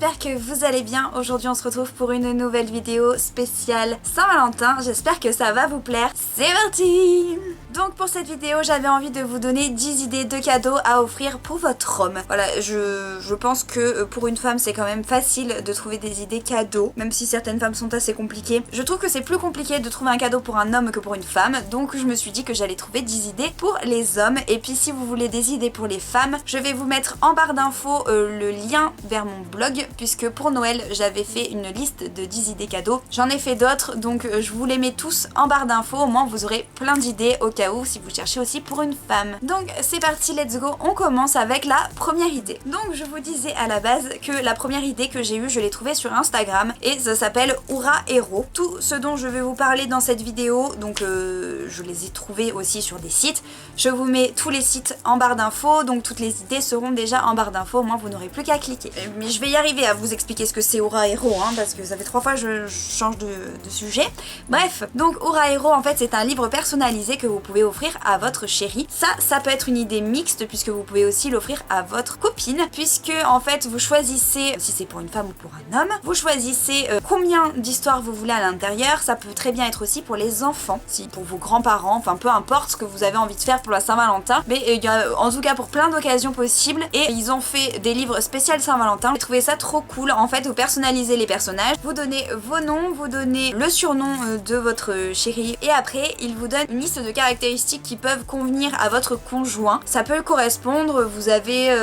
j'espère que vous allez bien. Aujourd'hui on se retrouve pour une nouvelle vidéo spéciale Saint-Valentin. J'espère que ça va vous plaire. C'est parti! Donc pour cette vidéo j'avais envie de vous donner 10 idées de cadeaux à offrir pour votre homme. Voilà, je pense que pour une femme c'est quand même facile de trouver des idées cadeaux, même si certaines femmes sont assez compliquées. Je trouve que c'est plus compliqué de trouver un cadeau pour un homme que pour une femme, donc je me suis dit que j'allais trouver 10 idées pour les hommes. Et puis si vous voulez des idées pour les femmes, je vais vous mettre en barre d'infos le lien vers mon blog, puisque pour Noël j'avais fait une liste de 10 idées cadeaux. J'en ai fait d'autres, donc je vous les mets tous en barre d'infos, au moins vous aurez plein d'idées au cas où si vous cherchez aussi pour une femme. Donc c'est parti, let's go, on commence avec la première idée. Donc je vous disais à la base que la première idée que j'ai eue, je l'ai trouvée sur Instagram et ça s'appelle Oura Hero. Tout ce dont je vais vous parler dans cette vidéo, donc je les ai trouvés aussi sur des sites. Je vous mets tous les sites en barre d'infos, donc toutes les idées seront déjà en barre d'infos, au moins vous n'aurez plus qu'à cliquer. Mais je vais y arriver à vous expliquer ce que c'est Oura Hero, hein, parce que ça fait 3 fois que je change de sujet. Bref, donc Oura Hero en fait c'est un livre personnalisé que vous pouvez offrir à votre chérie. Ça peut être une idée mixte puisque vous pouvez aussi l'offrir à votre copine, puisque en fait vous choisissez, si c'est pour une femme ou pour un homme, vous choisissez combien d'histoires vous voulez à l'intérieur. Ça peut très bien être aussi pour les enfants, si pour vos grands-parents, enfin peu importe ce que vous avez envie de faire pour la Saint-Valentin, mais il y a en tout cas pour plein d'occasions possibles. Et ils ont fait des livres spéciaux Saint-Valentin. J'ai trouvé ça trop cool. En fait vous personnalisez les personnages, vous donnez vos noms, vous donnez le surnom de votre chérie et après ils vous donnent une liste de caractéristiques qui peuvent convenir à votre conjoint. Ça peut correspondre, vous avez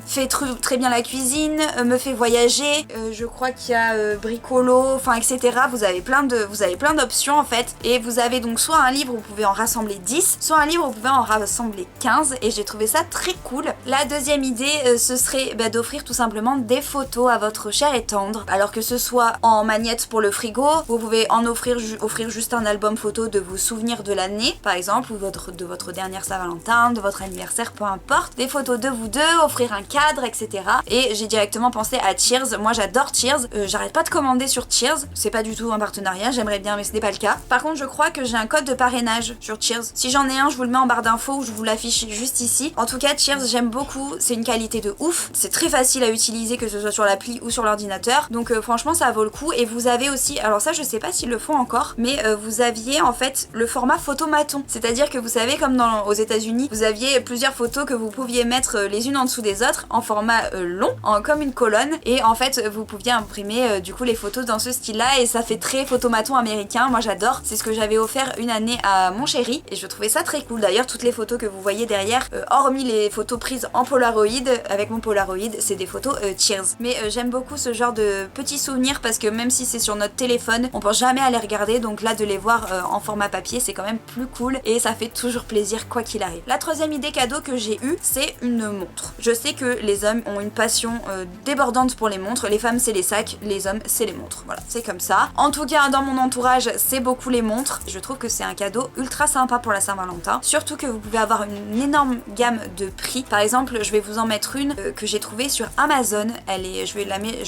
fait très bien la cuisine, me fait voyager, je crois qu'il y a bricolo, enfin etc. Vous avez plein d'options en fait, et vous avez donc soit un livre où vous pouvez en rassembler 10, soit un livre où vous pouvez en rassembler 15, et j'ai trouvé ça très cool. La deuxième idée ce serait d'offrir tout simplement des photos à votre cher et tendre, alors que ce soit en magnette pour le frigo, vous pouvez en offrir juste un album photo de vos souvenirs de l'année par exemple, ou de votre dernière Saint-Valentin, de votre anniversaire, peu importe, des photos de vous deux, offrir un cadre, etc. Et j'ai directement pensé à Cheers. Moi j'adore Cheers, j'arrête pas de commander sur Cheers, c'est pas du tout un partenariat, j'aimerais bien mais ce n'est pas le cas. Par contre je crois que j'ai un code de parrainage sur Cheers. Si j'en ai un, je vous le mets en barre d'infos ou je vous l'affiche juste ici. En tout cas Cheers j'aime beaucoup, c'est une qualité de ouf, c'est très facile à utiliser que ce soit sur l'appli ou sur l'ordinateur, donc franchement ça vaut le coup. Et vous avez aussi, alors ça je sais pas s'ils le font encore, mais vous aviez en fait le format photomaton, c'est-à-dire que vous savez comme aux États-Unis vous aviez plusieurs photos que vous pouviez mettre les unes en dessous des autres en format long, comme une colonne, et en fait vous pouviez imprimer du coup les photos dans ce style là et ça fait très photomaton américain. Moi j'adore, c'est ce que j'avais offert une année à mon chéri et je trouvais ça très cool. D'ailleurs toutes les photos que vous voyez derrière, hormis les photos prises en Polaroid, avec mon Polaroid, c'est des photos Cheers. Mais j'aime beaucoup ce genre de petits souvenirs parce que même si c'est sur notre téléphone on pense jamais à les regarder, donc là de les voir en format papier c'est quand même plus cool et ça fait toujours plaisir quoi qu'il arrive. La troisième idée cadeau que j'ai eue, c'est une montre. Je sais que les hommes ont une passion débordante pour les montres, les femmes c'est les sacs, les hommes c'est les montres, voilà, c'est comme ça. En tout cas dans mon entourage c'est beaucoup les montres, je trouve que c'est un cadeau ultra sympa pour la Saint-Valentin, surtout que vous pouvez avoir une énorme gamme de prix. Par exemple je vais vous en mettre une que j'ai trouvée sur Amazon, elle est, je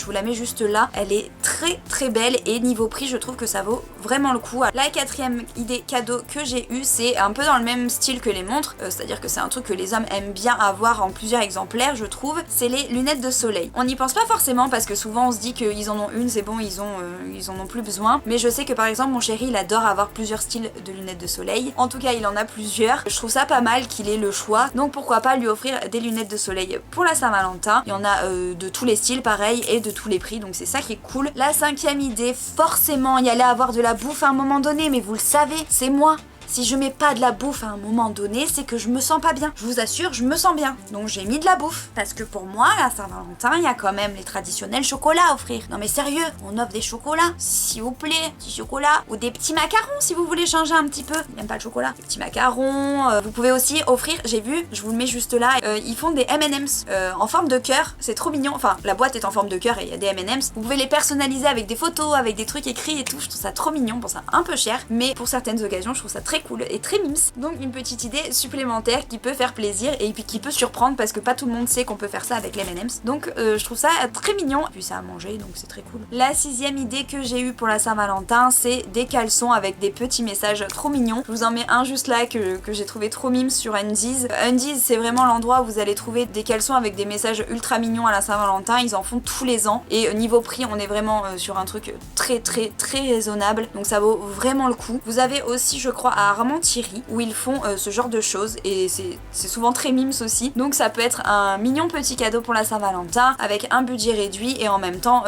vous la mets juste là, elle est très très belle et niveau prix je trouve que ça vaut vraiment le coup. La quatrième idée cadeau que j'ai eue, c'est un peu dans le même style que les montres, c'est-à-dire que c'est un truc que les hommes aiment bien avoir en plusieurs exemplaires je trouve, c'est les lunettes de soleil. On n'y pense pas forcément parce que souvent on se dit qu'ils en ont une, c'est bon, ils en ont plus besoin, mais je sais que par exemple mon chéri il adore avoir plusieurs styles de lunettes de soleil, en tout cas il en a plusieurs, je trouve ça pas mal qu'il ait le choix, donc pourquoi pas lui offrir des lunettes de soleil pour la Saint-Valentin. Il y en a de tous les styles pareil et de tous les prix, donc c'est ça qui est cool. La cinquième idée, forcément il y allait avoir de la bouffe à un moment donné, mais vous le savez, c'est moi. Si je mets pas de la bouffe à un moment donné, c'est que je me sens pas bien. Je vous assure, je me sens bien. Donc j'ai mis de la bouffe. Parce que pour moi, la Saint-Valentin, il y a quand même les traditionnels chocolats à offrir. Non mais sérieux, on offre des chocolats, s'il vous plaît. Petits chocolats. Ou des petits macarons si vous voulez changer un petit peu. J'aime pas le chocolat. Des petits macarons. Vous pouvez aussi offrir, j'ai vu, je vous le mets juste là, ils font des M&M's en forme de cœur. C'est trop mignon. Enfin, la boîte est en forme de cœur et il y a des M&M's. Vous pouvez les personnaliser avec des photos, avec des trucs écrits et tout. Je trouve ça trop mignon. Bon, ça un peu cher. Mais pour certaines occasions, je trouve ça très très cool et très mimes. Donc une petite idée supplémentaire qui peut faire plaisir et puis qui peut surprendre parce que pas tout le monde sait qu'on peut faire ça avec les M&M's. Donc je trouve ça très mignon. Puis ça à manger donc c'est très cool. La 6e idée que j'ai eue pour la Saint-Valentin, c'est des caleçons avec des petits messages trop mignons. Je vous en mets un juste là que j'ai trouvé trop mimes sur Undies. Undies, c'est vraiment l'endroit où vous allez trouver des caleçons avec des messages ultra mignons à la Saint-Valentin. Ils en font tous les ans et niveau prix on est vraiment sur un truc très raisonnable, donc ça vaut vraiment le coup. Vous avez aussi je crois à Armand-Thierry où ils font ce genre de choses et c'est souvent très mimes aussi, donc ça peut être un mignon petit cadeau pour la Saint-Valentin avec un budget réduit et en même temps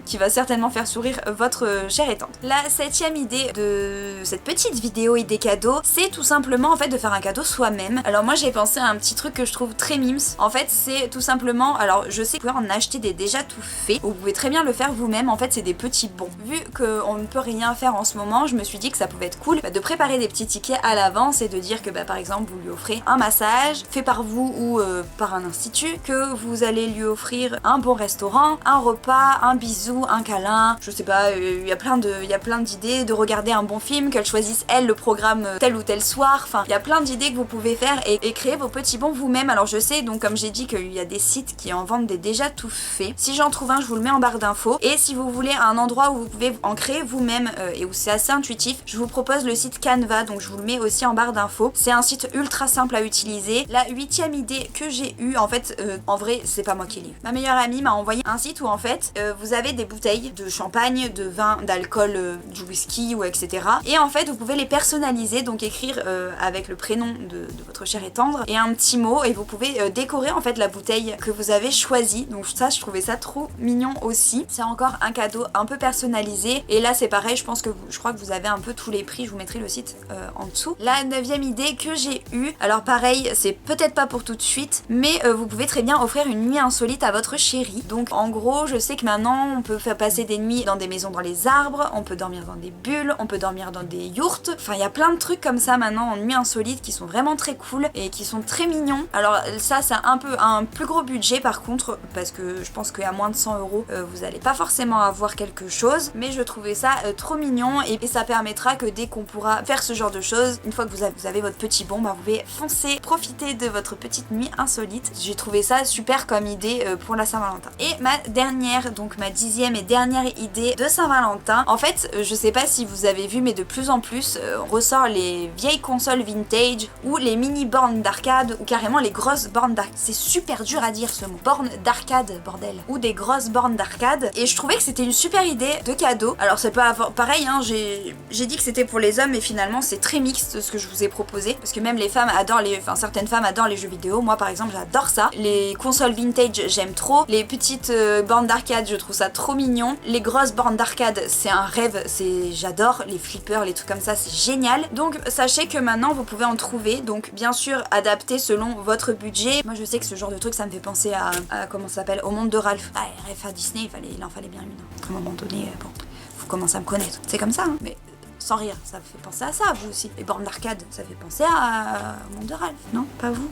qui va certainement faire sourire votre chère et tante. La 7e idée de cette petite vidéo idée cadeau, c'est tout simplement en fait de faire un cadeau soi-même. Alors moi j'ai pensé à un petit truc que je trouve très mimes. En fait c'est tout simplement, alors je sais que vous pouvez en acheter des déjà tout faits, vous pouvez très bien le faire vous-même. En fait c'est des petits bons. Vu qu'on ne peut rien faire en ce moment, je me suis dit que ça pouvait être cool de préparer des petits tickets à l'avance et de dire que par exemple vous lui offrez un massage fait par vous ou par un institut, que vous allez lui offrir un bon restaurant, un repas, un bisou, un câlin, je sais pas, il y a plein d'idées, de regarder un bon film, qu'elle choisisse elle le programme tel ou tel soir, enfin il y a plein d'idées que vous pouvez faire et créer vos petits bons vous-même. Alors je sais donc comme j'ai dit qu'il y a des sites qui en vendent des déjà tout faits. Si j'en trouve un je vous le mets en barre d'infos et si vous voulez un endroit où vous pouvez en créer vous-même et où c'est assez intuitif, je vous propose le site Canva, donc je vous le mets aussi en barre d'infos. C'est un site ultra simple à utiliser. La 8e idée que j'ai eue, en fait, en vrai, c'est pas moi qui l'ai eu. Ma meilleure amie m'a envoyé un site où en fait, vous avez des bouteilles de champagne, de vin, d'alcool, du whisky ou etc. Et en fait, vous pouvez les personnaliser, donc écrire avec le prénom de votre chère et tendre et un petit mot et vous pouvez décorer en fait la bouteille que vous avez choisie. Donc ça, je trouvais ça trop mignon aussi. C'est encore un cadeau un peu personnalisé et là c'est pareil, je crois que vous avez un peu tous les prix, je vous mettrai le site en dessous. La 9e idée que j'ai eue, alors pareil c'est peut-être pas pour tout de suite mais vous pouvez très bien offrir une nuit insolite à votre chérie. Donc en gros je sais que maintenant on peut faire passer des nuits dans des maisons dans les arbres, on peut dormir dans des bulles, on peut dormir dans des yourtes, enfin il y a plein de trucs comme ça maintenant en nuit insolite qui sont vraiment très cool et qui sont très mignons. Alors ça c'est un peu un plus gros budget par contre parce que je pense qu'à moins de 100 € vous allez pas forcément avoir quelque chose, mais je trouvais ça trop mignon et ça permettra que dès qu'on pourra faire ce genre de choses, une fois que vous avez votre petit bon, vous pouvez foncer, profiter de votre petite nuit insolite. J'ai trouvé ça super comme idée pour la Saint-Valentin. Et ma dernière, donc ma 10e et dernière idée de Saint-Valentin, en fait je sais pas si vous avez vu mais de plus en plus on ressort les vieilles consoles vintage ou les mini bornes d'arcade ou carrément les grosses bornes d'arcade. C'est super dur à dire ce mot. Bornes d'arcade, bordel. Ou des grosses bornes d'arcade. Et je trouvais que c'était une super idée de cadeau. Alors c'est pas pareil, hein, j'ai dit que c'était pour les hommes mais finalement c'est très mixte ce que je vous ai proposé. Parce que même les femmes adorent certaines femmes adorent les jeux vidéo. Moi par exemple j'adore ça. Les consoles vintage j'aime trop. Les petites bornes d'arcade je trouve ça trop mignon. Les grosses bornes d'arcade c'est un rêve, j'adore. Les flippers, les trucs comme ça c'est génial. Donc sachez que maintenant vous pouvez en trouver. Donc bien sûr adapté selon votre budget. Moi je sais que ce genre de truc ça me fait penser à comment ça s'appelle, au monde de Ralph. Ah, Ralph à Disney, il en fallait bien une. À un moment donné, bon, vous commencez à me connaître. C'est comme ça, hein. Mais sans rire, ça fait penser à ça, vous aussi. Les bornes d'arcade, ça fait penser au monde de Ralph, non? Pas vous?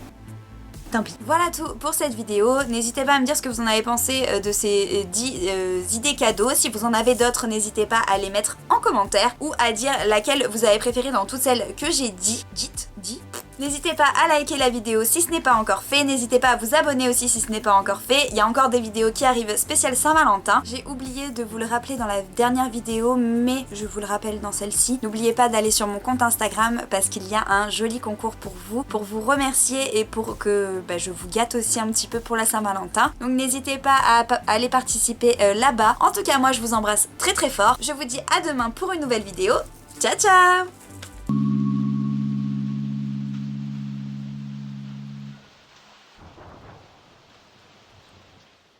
Tant pis. Voilà tout pour cette vidéo. N'hésitez pas à me dire ce que vous en avez pensé de ces 10 idées cadeaux. Si vous en avez d'autres, n'hésitez pas à les mettre en commentaire ou à dire laquelle vous avez préférée dans toutes celles que j'ai dites. N'hésitez pas à liker la vidéo si ce n'est pas encore fait. N'hésitez pas à vous abonner aussi si ce n'est pas encore fait. Il y a encore des vidéos qui arrivent spéciales Saint-Valentin. J'ai oublié de vous le rappeler dans la dernière vidéo, mais je vous le rappelle dans celle-ci. N'oubliez pas d'aller sur mon compte Instagram parce qu'il y a un joli concours pour vous remercier et pour que je vous gâte aussi un petit peu pour la Saint-Valentin. Donc n'hésitez pas à aller participer là-bas. En tout cas, moi je vous embrasse très très fort. Je vous dis à demain pour une nouvelle vidéo. Ciao ciao!